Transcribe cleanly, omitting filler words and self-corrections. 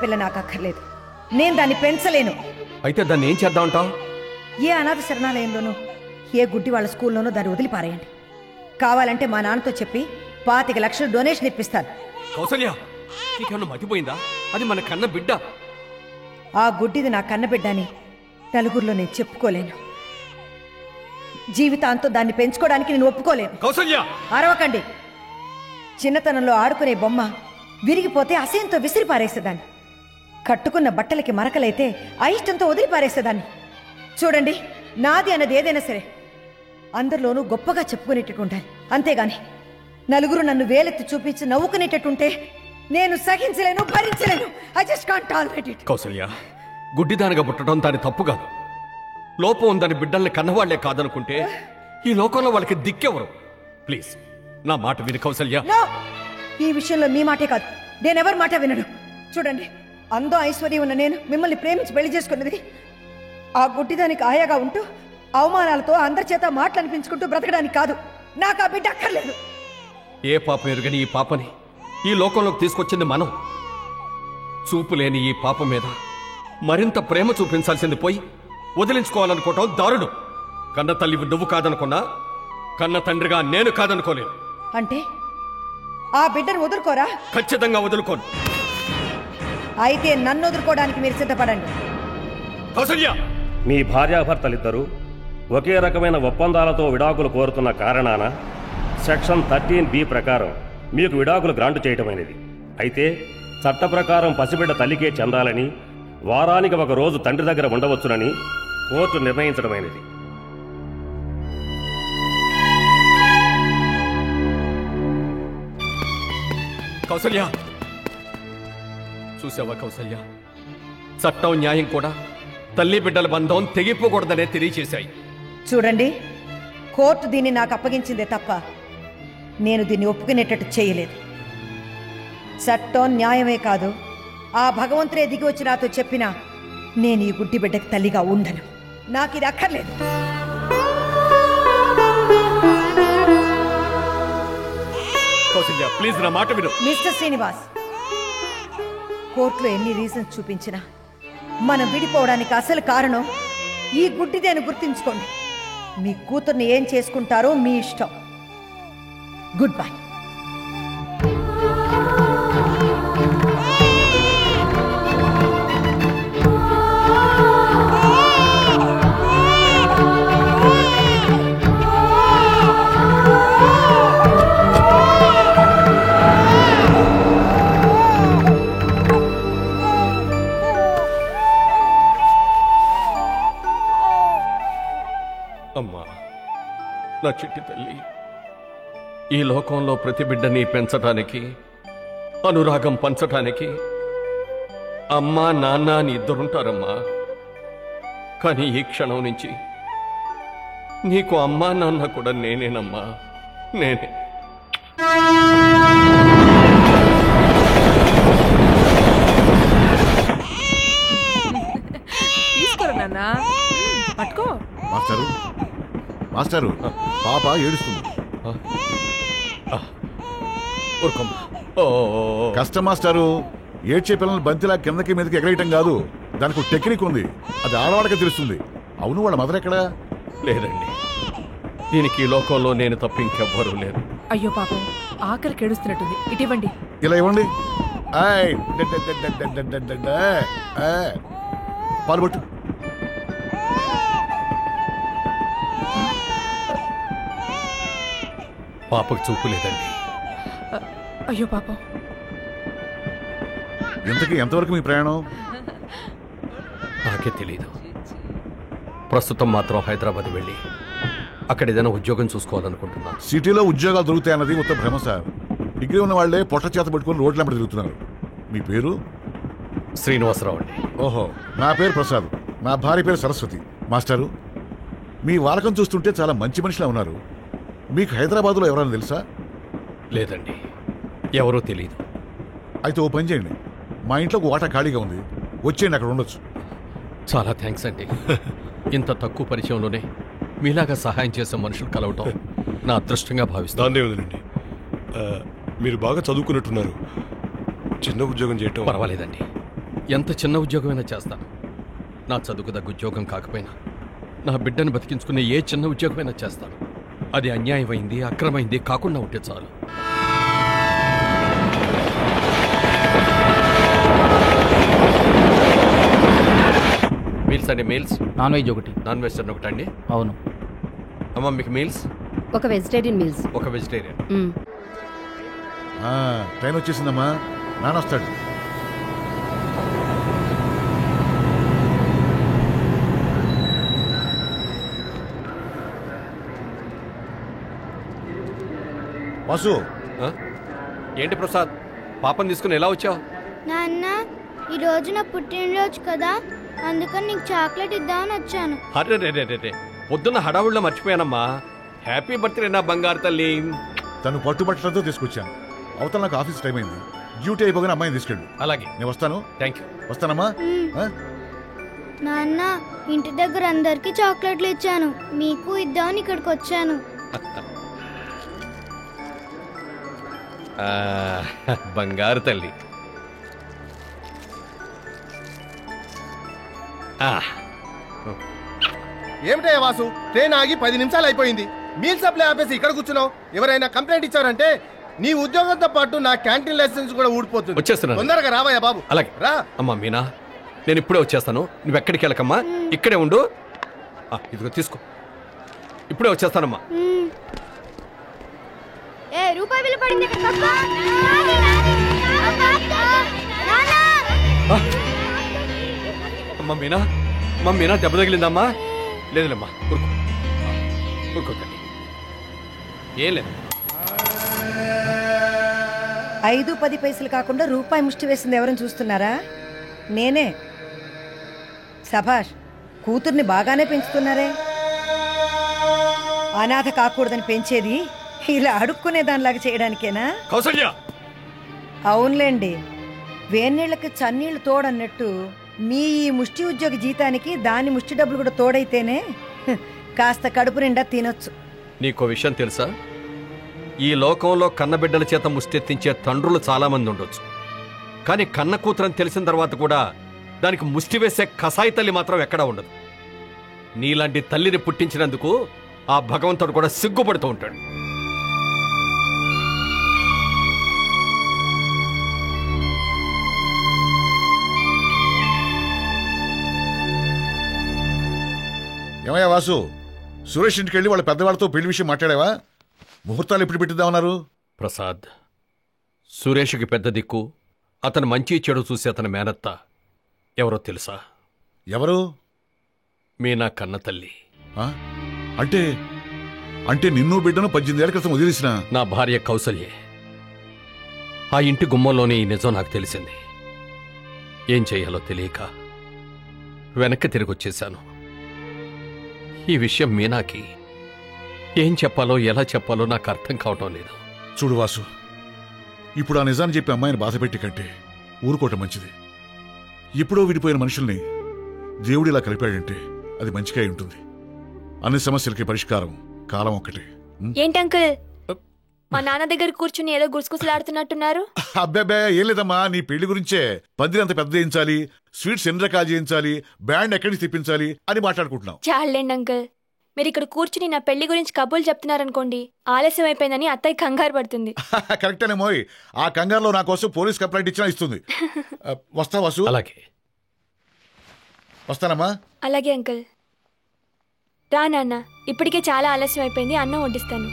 పిల్ల నాకు అక్కర్లేదు. నేను దాన్ని పెంచలేను. అయితే దాన్ని ఏం చేద్దామంటావు? ఏ అనాథ శరణాలయంలోనూ ఏ గుడ్డి వాళ్ళ స్కూల్లోనూ దాన్ని వదిలిపారేయండి. కావాలంటే మా నాన్నతో చెప్పి 25 లక్షలు డొనేషన్ ఇప్పిస్తాను. కౌసల్య, నీకేమన్నా మతిపోయిందా? అది మన కన్న బిడ్డ. ఆ గుడ్డిది నా కన్నబిడ్డ అని నలుగురిలో నేను చెప్పుకోలేను. జీవితాంతం దాన్ని పెంచుకోవడానికి నేను ఒప్పుకోలేను. కౌసల్య, అరవకండి. చిన్నతనంలో ఆడుకునే బొమ్మ విరిగిపోతే అసహ్యంతో విసిరి పారేసేదాన్ని. కట్టుకున్న బట్టలకి మరకలైతే అయిష్టంతో వదిలి పారేసేదాన్ని. చూడండి, నాది అన్నది ఏదైనా సరే అందరిలోనూ గొప్పగా చెప్పుకునేటట్టు ఉండాలి. అంతేగాని నలుగురు నన్ను వేలెత్తి చూపించి నవ్వుకునేటట్టుంటే నేను సహించలేను, భరించలేను. I just can't tolerate it. Kausalya, గుడ్డిదానిగా పుట్టడం దాని తప్పు కాదు. లోపం ఉందని బిడ్డల్ని కన్నవాళ్లే కాదనుకుంటే ఈ లోకంలో వాళ్ళకి దిక్కెవరు? ప్లీజ్ నా మాట విని కౌసల్య. ఈ విషయంలో మీ మాటే కాదు, నేనెవరి మాట వినను. చూడండి, అందం ఐశ్వర్యం ఉన్న నేను మిమ్మల్ని ప్రేమించి పెళ్లి చేసుకున్నది ఆ గుడ్డిదానికి ఆయాగా ఉంటూ అవమానాలతో అందరి చేత మాటలు అనిపించుకుంటూ బ్రతకడానికి కాదు. నాకు ఆ బిడ్డ అక్కర్లేదు. ఏ పాపం ఎరుగని ఈ పాపని ఈ లోకంలోకి తీసుకొచ్చింది మనం. చూపు లేని ఈ పాప మీద మరింత ప్రేమ చూపించాల్సింది పోయి వదిలించుకోవాలనుకోవటం దారుణం. కన్న తల్లి నువ్వు కాదనుకున్నా కన్న తండ్రిగా నేను కాదనుకోలేను. అంటే ఆ బిడ్డను వదులుకోరా? ఖచ్చితంగా వదులుకోను. అయితే నన్ను వదులుకోవడానికి మీరు సిద్ధపడండి. కౌసల్య, మీ భార్యాభర్తలిద్దరూ ఒకే రకమైన ఒప్పందాలతో విడాకులు కోరుతున్న కారణాన సెక్షన్ 13B ప్రకారం మీకు విడాకులు గ్రాంటు చేయటమైనది. అయితే చట్ట ప్రకారం పసిబిడ్డ తల్లికే చెందాలని, వారానికి ఒక రోజు తండ్రి దగ్గర ఉండవచ్చునని కోర్టు నిర్ణయించడమైనది. కౌసల్య, చూసావా కౌసల్య, చట్టం న్యాయం కూడా తల్లి బిడ్డల బంధం తెగిపోకూడదనే తెలియచేశాయి. చూడండి, కోర్టు దీన్ని నాకు అప్పగించిందే తప్ప నేను దీన్ని ఒప్పుకునేటట్టు చేయలేదు. చట్టం న్యాయమే కాదు, ఆ భగవంతుడే దిగి వచ్చి నాతో చెప్పినా నేను ఈ గుడ్డి బిడ్డకి తల్లిగా ఉండను. నాకు ఇది అక్కర్లేదు. కౌసల్య, ప్లీజ్ నా మాట విను. మిస్టర్ శ్రీనివాస్, కోర్టులో ఎన్ని రీజన్స్ చూపించినా మనం విడిపోవడానికి అసలు కారణం ఈ గుడ్డిదే అని గుర్తుంచుకోండి. మీ కూతుర్ని ఏం చేసుకుంటారో మీ ఇష్టం. Good bye. అమ్మా, నా చిట్టి తల్లి, ఈ లోకంలో ప్రతి బిడ్డని పెంచటానికి, అనురాగం పంచటానికి అమ్మా నాన్న అని ఇద్దరుంటారమ్మా. కానీ ఈ క్షణం నుంచి నీకు అమ్మా నాన్న కూడా నేనేనమ్మా, నేనే. తీసుకోరు నాన్న, పట్టుకో. మాస్టరు, మాస్టరు, పాప ఏడుస్తుంది. కష్టం మాస్టరు. ఏడ్చే పిల్లలు బంతిలా కిందకి మీదకి ఎగరేయటం కాదు, దానికి టెక్నిక్ ఉంది. అది ఆడవాళ్ళకే తెలుస్తుంది. అవును, వాళ్ళ మదర్ ఎక్కడా? లేదండి, దీనికి ఈ లోకంలో నేను తప్ప ఇంకెవ్వరూ లేరు. అయ్యో పాపం, ఆకలికి ఏడుస్తున్నట్టుంది. ఇటివ్వండి. ఇలా ఇవ్వండి. పాలు పట్టు. పాపకు చూపు లేదండి. అయ్యో పాపం. ఇంతకీ ఎంతవరకు మీ ప్రయాణం? నాకే తెలీదు. ప్రస్తుతం మాత్రం హైదరాబాద్ వెళ్ళి అక్కడ ఏదైనా ఉద్యోగం చూసుకోవాలనుకుంటున్నాను. సిటీలో ఉద్యోగాలు దొరుకుతాయన్నది ఉత్త భ్రమ సార్. డిగ్రీ ఉన్న వాళ్లే పొట్ట చేత పట్టుకుని రోడ్ల వెంబడి తిరుగుతున్నారు. మీ పేరు? శ్రీనివాసరావు అండి. ఓహో, నా పేరు ప్రసాద్, నా భార్య పేరు సరస్వతి. మాస్టారు, మీ వాలకం చూస్తుంటే చాలా మంచి మనిషిలా ఉన్నారు. మీకు హైదరాబాద్లో ఎవరైనా తెలుసా? లేదండి, ఎవరో తెలియదు. అయితే ఓ పని చేయండి, మా ఇంట్లో ఒక వాటా ఖాళీగా ఉంది, వచ్చేయండి, అక్కడ ఉండొచ్చు. చాలా థ్యాంక్స్ అండి. ఇంత తక్కువ పరిచయంలోనే మీలాగా సహాయం చేసే మనుషులు కలవటం నా అదృష్టంగా భావిస్తాను. దాన్నే ఉందండి. మీరు బాగా చదువుకున్నట్టున్నారు. చిన్న ఉద్యోగం చేయటం పర్వాలేదండి, ఎంత చిన్న ఉద్యోగమైనా చేస్తాను. నా చదువుకు దగ్గర ఉద్యోగం కాకపోయినా నా బిడ్డను బతికించుకునే ఏ చిన్న ఉద్యోగమైనా చేస్తాను. అది అన్యాయమైంది, అక్రమైంది కాకుండా ఉంటే చాలు. మీల్స్ అండి. మీల్స్ నాన్ వెజ్ ఒకటి. నాన్ వెజిటేరియన్ ఒకటి అండి. అవును. అమ్మ మీకు మీల్స్? ఒక వెజిటేరియన్ మీల్స్. ఒక వెజిటేరియన్. ట్రైన్ వచ్చేసిందమ్మా, నాన్న వస్తాడు. వాసు, ఏంటి ప్రసాద్, పాపని తీసుకుని ఎలా వచ్చావు? నాన్న, ఈ రోజు నా పుట్టినరోజు కదా, అందుకని నీకు చాక్లెట్ ఇద్దామని వచ్చాను. అరే, పొద్దున్న హడావుల్లో మర్చిపోయానమ్మా. హ్యాపీ బర్త్డే నా బంగారు తల్లి. తను పట్టుబట్టలతో తీసుకొచ్చాను. అవతల నాకు ఆఫీస్ టైం అయింది, డ్యూటీ అయిపోగానే అమ్మాయిని తీసుకెళ్ళు. అలాగే, నేను వస్తాను. Thank you. వస్తానమ్మా. నాన్న, ఇంటి దగ్గర అందరికి చాక్లెట్లు ఇచ్చాను, మీకు ఇద్దామని ఇక్కడికి వచ్చాను. బంగారు తల్లి. ఏమిటయ్యా వాసు, ట్రైన్ ఆగి 10 నిమిషాలు అయిపోయింది. మీల్ సప్లై ఆపేసి ఇక్కడ కూర్చున్నావు. ఎవరైనా కంప్లైంట్ ఇచ్చారంటే నీ ఉద్యోగంతో పాటు నా క్యాంటీన్ లైసెన్స్ కూడా ఊడిపోతుంది. వచ్చేస్తున్నాను. తొందరగా రావయ్యా బాబు. అలాగే రా. అమ్మా మీనా, నేను ఇప్పుడే వచ్చేస్తాను. నువ్వు ఎక్కడికి వెళ్ళకమ్మా, ఇక్కడే ఉండు. ఇదిగో తీసుకో, ఇప్పుడే వచ్చేస్తానమ్మా. రూపాయి బిల్లు పడింది. అమ్మా మీనా, అమ్మా మీనా, దెబ్బ తగిలిందమ్మా? లేదులేమ్మా, ఊరుకోకండి, ఏం లేదు. 5-10 పైసలు కాకుండా రూపాయి ముష్టి వేసింది ఎవరని చూస్తున్నారా? నేనే. సభాష్, కూతుర్ని బాగానే పెంచుతున్నారే. అనాథ కాకూడదని పెంచేది ఇలా అడుక్కునే దానిలాగా చేయడానికేనా? కౌసల్య, అవునులేండి, వేన్నీళ్ళకి చన్నీళ్లు తోడన్నట్టు మీ ఈ ముష్టి ఉద్యోగ జీతానికి దాని ముష్టి డబ్బులు కూడా తోడైతేనే కాస్త కడుపు నిండా తినొచ్చు. నీకో విషయం తెలుసా? ఈ లోకంలో కన్నబిడ్డల చేత ముష్టెత్తించే తండ్రులు చాలా మంది ఉండొచ్చు, కానీ కన్న కూతురని తెలిసిన తర్వాత కూడా దానికి ముష్టి వేసే కసాయి తల్లి మాత్రం ఎక్కడా ఉండదు. నీలాంటి తల్లిని పుట్టించినందుకు ఆ భగవంతుడు కూడా సిగ్గుపడుతూ ఉంటాడు. ఏమయ్యా వాసు, సురేష్ ఇంటికి వెళ్ళి వాళ్ళ పెద్దవాళ్ళతో పెళ్లి విషయం మాట్లాడావా? ముహూర్తాలు ఎప్పుడు పెట్టిద్దామన్నారు? ప్రసాద్, సురేష్కి పెద్ద దిక్కు, అతను మంచి చెడు చూసి అతని మేనత్త ఎవరో తెలుసా? ఎవరు? మీనా కన్న తల్లి. అంటే అంటే నిన్ను బిడ్డను 18 ఏళ్ల క్రితం వదిలేసిన నా భార్య కౌసల్యే. ఆ ఇంటి గుమ్మంలోనే ఈ నిజం నాకు తెలిసింది. ఏం చేయాలో తెలియక వెనక్కి తిరిగొచ్చేశాను. ఈ విషయం మీనాకి ఏం చెప్పాలో ఎలా చెప్పాలో నాకు అర్థం కావటం లేదు. చూడు వాసు, ఇప్పుడు ఆ నిజాన్ని చెప్పి అమ్మాయిని బాధపెట్టి కంటే ఊరుకోవటం మంచిది. ఎప్పుడో విడిపోయిన మనుషుల్ని దేవుడు ఇలా కలిపాడంటే అది మంచిగా ఉంటుంది. అన్ని సమస్యలకి పరిష్కారం కాలం ఒక్కటే. ఏంటి అంకుల్, మా నాన్న దగ్గర కూర్చుని ఏదో గుసగుసలాడుతున్నట్టున్నారు? అబ్బాబే, ఏం లేదమ్మా, నీ పెళ్లి గురించే. పందిరి అంత పెద్ద చేయించాలి, స్వీట్స్ ఎన్ని రకాలు చేయించాలి, బ్యాండ్ ఎక్కడి నుంచి తెప్పించాలి అని మాట్లాడుకుంటున్నాం. చాలండి అంకుల్, మీరు ఇక్కడ కూర్చుని నా పెళ్లి గురించి కబుర్లు చెప్తున్నారనుకోండి, ఆలస్యం అయిపోయిందని అత్తయ్య కంగారు పడుతుంది. కరెక్టేనే మోయ్, ఆ కంగారులో నా కోసం పోలీస్ కంప్లైంట్ ఇచ్చినా ఇస్తుంది. వస్తా వాసు. అలాగే, వస్తానమ్మా. అలాగే అంకుల్. రా నాన్న, ఇప్పటికే చాలా ఆలస్యం అయిపోయింది, అన్నం వడ్డిస్తాను.